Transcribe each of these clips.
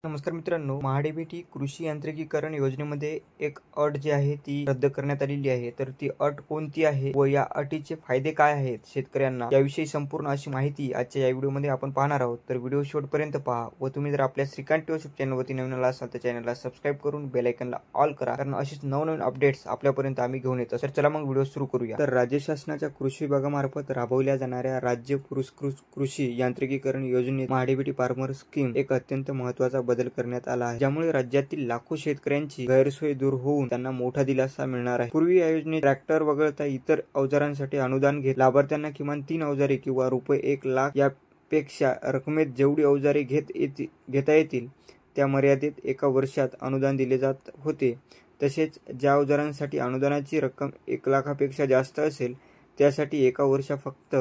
नमस्कार मित्रांनो, महाडीबीटी कृषी यांत्रिकीकरण योजनेमध्ये एक अट जी आहे ती रद्द करण्यात आलेली आहे। तर ती अट कोणती आहे व या अटीचे फायदे काय आहेत शेतकऱ्यांना, याविषयी संपूर्ण अशी माहिती आजच्या या व्हिडिओमध्ये आपण पाहणार आहोत। तर व्हिडिओ शेवटपर्यंत पहा व तुम्ही जर आपल्या श्रीकांत यूट्यूब चॅनलवरती नवीन असाल तर चॅनलला सबस्क्राइब करून बेल आयकॉनला ऑल करा, कारण अशीच नवनवीन अपडेट्स आपल्यापर्यंत आम्ही घेऊन येतो। तर चला मग व्हिडिओ सुरू करूया। तर राज्य शासनाच्या कृषी विभागामार्फत राबवल्या जाणाऱ्या राज्य पुरस्कृत कृषी यांत्रिकीकरण योजनेत महाडीबीटी फार्मर स्कीम एक अत्यंत महत्त्वाचा बदल करण्यात आला आहे, ज्यामुळे राज्यातील लाखो शेतकऱ्यांची गैरसोय दूर होऊन त्यांना मोठा दिलासा मिळणार आहे। पूर्वी या योजनेत ट्रॅक्टर वगळता इतर अवजारांसाठी अनुदान घेत लाभार्थ्यांना किमान 3 अवजारे किंवा रुपये 1 लाख यापेक्षा रकमेत जेवढी अवजारे घेता येतील त्या मर्यादेत एका वर्षात अनुदान दिले जात होते। तसेच ज्या अवजारांसाठी अनुदानाची रक्कम 1 लाखापेक्षा जास्त असेल त्यासाठी एका वर्षात फक्त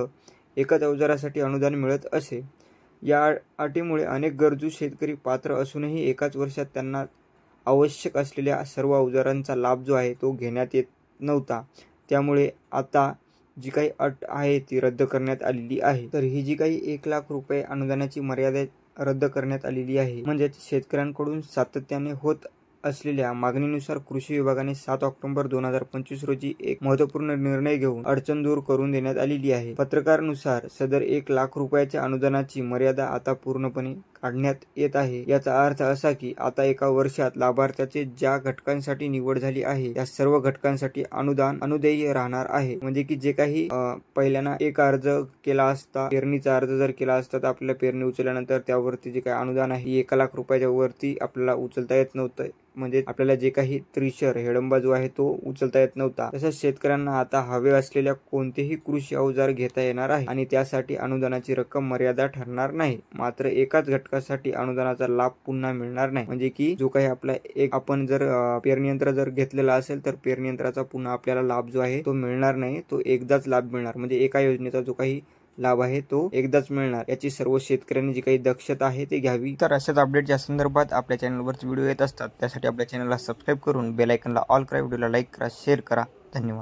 एकच अवजारासाठी अनुदान मिळत असे। या अटीमुळे अनेक गरजू शेतकरी पात्र असूनही एकाच वर्षात त्यांना आवश्यक असलेल्या सर्व अवजारांचा लाभ जो आहे तो घेण्यात येत नव्हता। त्यामुळे आता जी काही अट आहे ती रद्द करण्यात आलेली आहे। तर ही जी काही 1 लाख रुपये अनुदानाची मर्यादा रद्द करण्यात आलेली आहे, म्हणजे शेतकऱ्यांकडून सातत्याने होत असलेल्या मागणीनुसार कृषी विभागाने 7 ऑक्टोबर 2025 रोजी एक महत्त्वपूर्ण निर्णय घेऊन अडचण दूर करून देण्यात आलेली आहे। पत्रकारानुसार सदर 1 लाख रुपयाच्या अनुदानाची मर्यादा आता पूर्णपणे काढण्यात येत आहे। याचा अर्थ असा की आता एका वर्षात लाभार्थ्याचे ज्या घटकांसाठी निवड झाली आहे त्या सर्व घटकांसाठी अनुदान अनुदेय राहणार आहे। म्हणजे की जे काही पहिल्याना एक अर्ज केला असता, पेरणीचा अर्ज जर केला असता तर आपल्याला पेरणी उचलल्यानंतर त्यावरती जे काही अनुदान आहे 1 लाख रुपयाच्या वरती आपल्याला उचलता येत नव्हतं, म्हणजे आपल्याला जे काही त्रिशर हेडंबा जो आहे तो उचलता येत नव्हता। तसंच शेतकऱ्यांना आता हवे असलेल्या कोणतेही कृषी अवजार घेता येणार आहे आणि त्यासाठी अनुदानाची रक्कम मर्यादा ठरणार नाही। मात्र एकाच घटकासाठी अनुदानाचा लाभ पुन्हा मिळणार नाही, म्हणजे की जो काही आपला एक आपण जर पेरणी यंत्र जर घेतलेला असेल तर पेरणी यंत्राचा पुन्हा आपल्याला लाभ जो आहे तो मिळणार नाही, तो एकदाच लाभ मिळणार। म्हणजे एका योजनेचा जो काही लाभ आहे तो एकदाच मिळणार। याची सर्व शेतकऱ्यांनी जी काही दक्षता आहे ते घ्यावी। तर अशाच अपडेटच्या संदर्भात आपल्या चॅनलवरती व्हिडिओ येत असतात, त्यासाठी आपल्या चॅनलला सबस्क्राइब करून बेल आयकॉनला ऑल करा, व्हिडिओला लाईक करा, शेअर करा। धन्यवाद।